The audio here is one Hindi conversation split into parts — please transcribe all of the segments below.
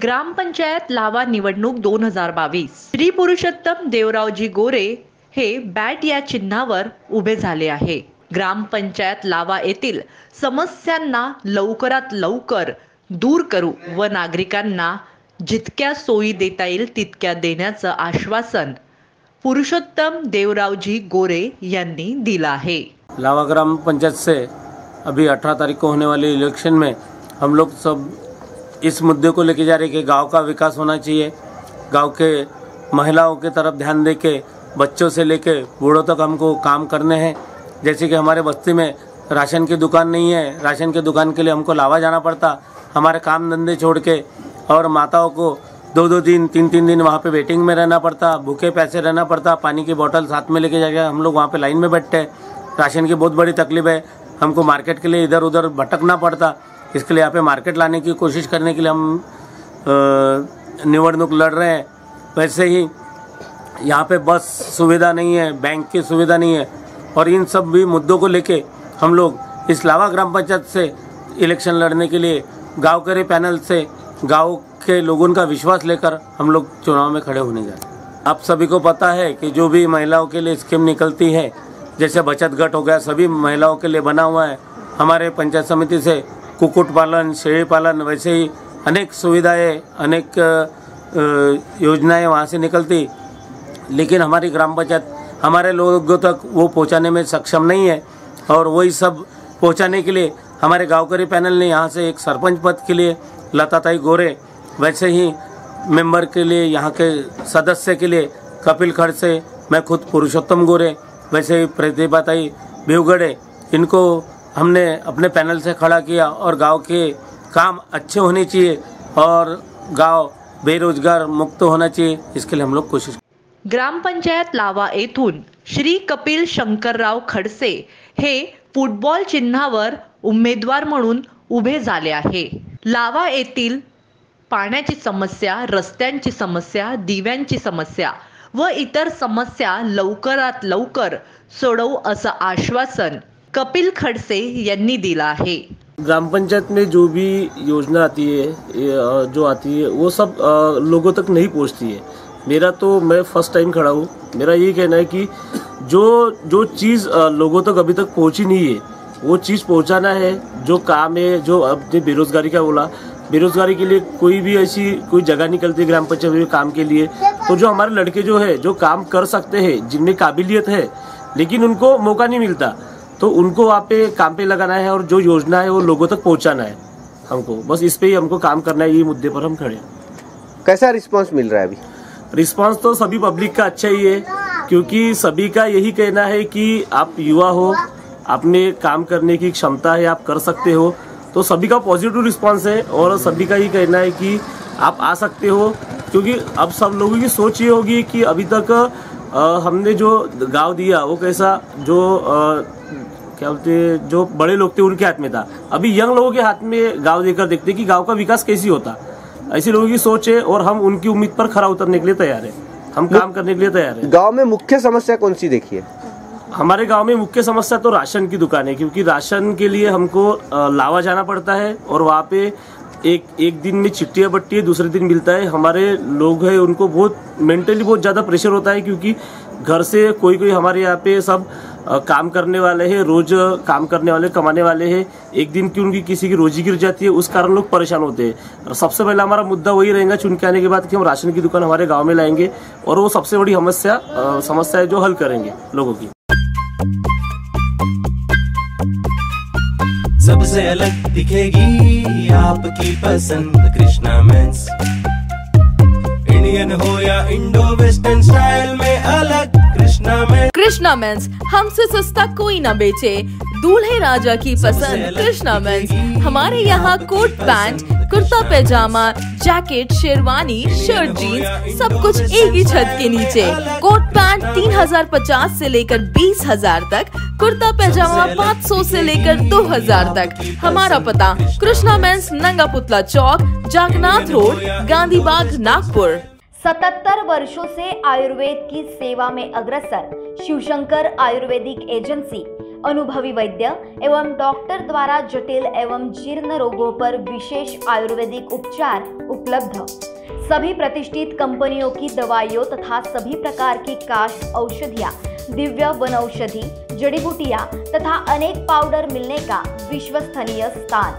ग्रामपंचायत लावा निवडणूक 2022। श्री पुरुषोत्तम देवरावजी गोरे हे बॅट या चिन्हावर उभे झाले आहे। ग्रामपंचायत लावा येथील समस्यांना लवकरात लवकर दूर करू व नागरिकांना जितक्या सोयी देता येईल तितक्या देण्याचं आश्वासन पुरुषोत्तम देवरावजी गोरे यांनी दिला है। लावा ग्राम पंचायत से अभी 18 तारीख को होने वाले इलेक्शन में हम लोग सब इस मुद्दे को लेके जा रहे हैं कि गांव का विकास होना चाहिए। गांव के महिलाओं की तरफ ध्यान दे के बच्चों से लेके बूढ़ों तक हमको काम करने हैं। जैसे कि हमारे बस्ती में राशन की दुकान नहीं है, राशन की दुकान के लिए हमको लावा जाना पड़ता, हमारे काम धंधे छोड़ के, और माताओं को 2-2 दिन 3-3 दिन वहाँ पे वेटिंग में रहना पड़ता, भूखे प्यासे रहना पड़ता। पानी की बोतल साथ में लेके जाके हम लोग वहाँ पे लाइन में बैठते हैं। राशन की बहुत बड़ी तकलीफ है, हमको मार्केट के लिए इधर उधर भटकना पड़ता। इसके लिए यहाँ पे मार्केट लाने की कोशिश करने के लिए हम निवडणूक लड़ रहे हैं। वैसे ही यहाँ पे बस सुविधा नहीं है, बैंक की सुविधा नहीं है, और इन सब भी मुद्दों को लेके हम लोग इस लावा ग्राम पंचायत से इलेक्शन लड़ने के लिए गाँव के पैनल से गाँव के लोगों का विश्वास लेकर हम लोग चुनाव में खड़े होने जा रहे हैं। आप सभी को पता है कि जो भी महिलाओं के लिए स्कीम निकलती है, जैसे बचत गट हो गया, सभी महिलाओं के लिए बना हुआ है। हमारे पंचायत समिति से कुक्कुट पालन, शेळी पालन, वैसे ही अनेक सुविधाएं, अनेक योजनाएं वहाँ से निकलती, लेकिन हमारी ग्राम पंचायत हमारे लोगों तक वो पहुँचाने में सक्षम नहीं है। और वही सब पहुँचाने के लिए हमारे गाँव के पैनल ने यहाँ से एक सरपंच पद के लिए लताताई गोरे, वैसे ही मेंबर के लिए यहाँ के सदस्य के लिए कपिल खड़से, मैं खुद पुरुषोत्तम गोरे, वैसे ही प्रतिभाताई बेवगड़े, इनको हमने अपने पैनल से खड़ा किया। और गांव के काम अच्छे होने चाहिए और गांव बेरोजगार मुक्त होना चाहिए, इसके लिए हम लोग कोशिश। ग्रामपंचायत लावा येथून श्री कपिल शंकरराव खडसे हे फुटबॉल चिन्हावर उमेदवार म्हणून उभे झाले आहे। लावा येथील पाण्याची समस्या, रस्त्यांची समस्या, दिव्यांची समस्या व इतर समस्या लवकरात लवकर सोडवू असं आश्वासन कपिल खडसे यांनी दिला है। ग्राम पंचायत में जो भी योजना आती है, वो सब लोगों तक नहीं पहुंचती है। मैं फर्स्ट टाइम खड़ा हूँ। मेरा ये कहना है कि जो चीज़ लोगों तक अभी तक पहुंची नहीं है, वो चीज़ पहुंचाना है। जो काम है, जो अपने बेरोजगारी का बोला, बेरोजगारी के लिए कोई भी ऐसी कोई जगह निकलती है ग्राम पंचायत में काम के लिए, तो जो हमारे लड़के जो है, जो काम कर सकते हैं, जिनमें काबिलियत है, लेकिन उनको मौका नहीं मिलता, तो उनको वहाँ पे काम पे लगाना है और जो योजना है वो लोगों तक पहुँचाना है। हमको बस इस पे ही हमको काम करना है। ये मुद्दे पर हम खड़े हैं। कैसा रिस्पांस मिल रहा है अभी? रिस्पांस तो सभी पब्लिक का अच्छा ही है, क्योंकि सभी का यही कहना है कि आप युवा हो, आपने काम करने की क्षमता है, आप कर सकते हो, तो सभी का पॉजिटिव रिस्पांस है। और सभी का ये कहना है कि आप आ सकते हो, क्योंकि अब सब लोगों की सोच ये होगी कि अभी तक हमने जो गांव दिया वो कैसा, क्या बोलते हैं, जो बड़े लोग थे उनके हाथ में था। अभी यंग लोगों के हाथ में गांव देकर देखते कि गांव का विकास कैसी होता, ऐसे लोगों की सोच है। और हम उनकी उम्मीद पर खरा उतरने के लिए तैयार है, हम काम करने के लिए तैयार है। गांव में मुख्य समस्या कौन सी देखी है? हमारे गांव में मुख्य समस्या तो राशन की दुकान है, क्योंकि राशन के लिए हमको लावा जाना पड़ता है, और वहाँ पे एक दिन में चिट्ठियाँ बट्टी है, दूसरे दिन मिलता है। हमारे लोग हैं, उनको बहुत मेंटली बहुत ज़्यादा प्रेशर होता है, क्योंकि घर से कोई हमारे यहाँ पे सब काम करने वाले हैं, रोज काम करने वाले, कमाने वाले हैं। एक दिन की उनकी किसी की रोजी गिर जाती है, उस कारण लोग परेशान होते हैं। और सबसे पहला हमारा मुद्दा वही रहेगा चुन के आने के बाद कि हम राशन की दुकान हमारे गाँव में लाएंगे, और वो सबसे बड़ी समस्या है जो हल करेंगे लोगों की। सबसे अलग दिखेगी आपकी पसंद कृष्णा मेंस। इंडियन हो या इंडो वेस्टर्न स्टाइल में अलग कृष्णा मेंस हमसे सस्ता कोई ना बेचे। दूल्हे राजा की पसंद कृष्णा मेंस। हमारे यहाँ कोट पैंट, कुर्ता पैजामा, जैकेट, शेरवानी, शर्ट, जीन्स सब कुछ एक ही छत के नीचे। कोट पैंट 3050 से लेकर 20,000 तक, कुर्ता पैजामा 500 से लेकर 2000 तक। हमारा पता कृष्णा मेंस, नंगा पुतला चौक, जागनाथ रोड, गांधी बाग, नागपुर। 77 वर्षों से आयुर्वेद की सेवा में अग्रसर शिवशंकर आयुर्वेदिक एजेंसी अनुभवी वैद्य एवं डॉक्टर द्वारा जटिल एवं जीर्ण रोगों पर विशेष आयुर्वेदिक उपचार उपलब्ध। सभी प्रतिष्ठित कंपनियों की दवाइयों तथा सभी प्रकार की काश औषधियाँ, दिव्य वनौषधि, जड़ी बूटियाँ तथा अनेक पाउडर मिलने का विश्वसनीय स्थान।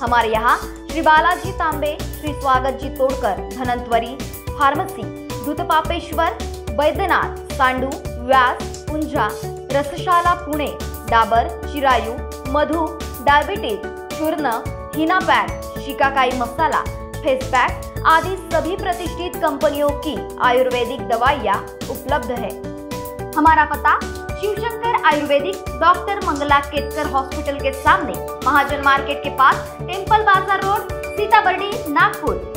हमारे यहाँ श्री बालाजी तांबे, श्री स्वागत जी तोड़कर, धनंतरी फार्मेसी, दूधपापेश्वर, बैद्यनाथ, सांडू, व्यास, पुंजा, रसशाला पुणे, डाबर, चिरायू, मधु, डायबिटीज, चूर्ण, हिना पैक, शिकाकाई मसाला, फेस पैक आदि सभी प्रतिष्ठित कंपनियों की आयुर्वेदिक दवाइयाँ उपलब्ध है। हमारा पता शिवशंकर आयुर्वेदिक, डॉक्टर मंगला केतकर हॉस्पिटल के सामने, महाजन मार्केट के पास, टेम्पल बाजार रोड, सीताबर्डी, नागपुर।